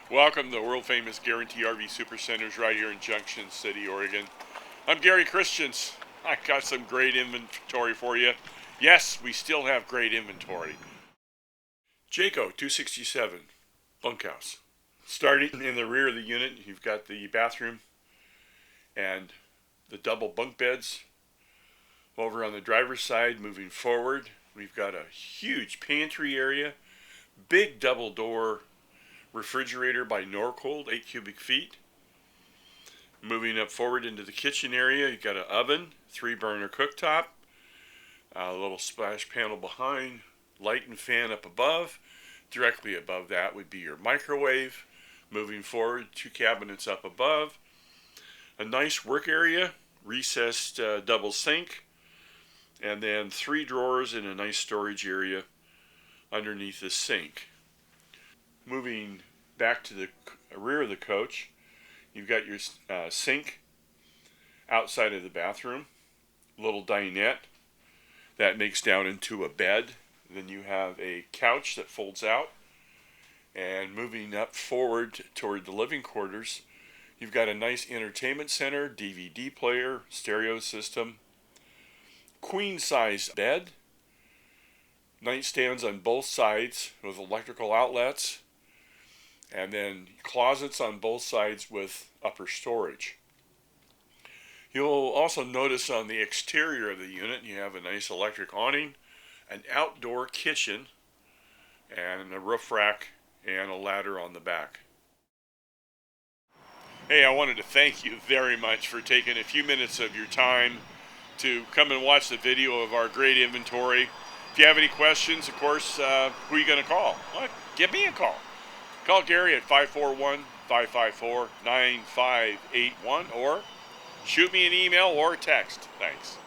Welcome to the world famous Guaranty RV Supercenters right here in Junction City, Oregon. I'm Gary Christians. I got some great inventory for you. Yes, we still have great inventory. Jayco 267 Bunkhouse. Starting in the rear of the unit, you've got the bathroom and the double bunk beds. Over on the driver's side, moving forward, we've got a huge pantry area, big double door refrigerator by Norcold, 8 cubic feet. Moving up forward into the kitchen area, you've got an oven, 3-burner cooktop, a little splash panel behind, light and fan up above. Directly above that would be your microwave. Moving forward, 2 cabinets up above. A nice work area, recessed double sink, and then 3 drawers in a nice storage area underneath the sink. Moving back to the rear of the coach, you've got your sink outside of the bathroom, little dinette that makes down into a bed. Then you have a couch that folds out. And moving up forward toward the living quarters, you've got a nice entertainment center, DVD player, stereo system, queen size bed, nightstands on both sides with electrical outlets, and then closets on both sides with upper storage. You'll also notice on the exterior of the unit you have a nice electric awning, an outdoor kitchen, and a roof rack and a ladder on the back. Hey, I wanted to thank you very much for taking a few minutes of your time to come and watch the video of our great inventory. If you have any questions, of course, who are you going to call? What? Give me a call. Call Gary at 541-554-9581 or shoot me an email or a text. Thanks.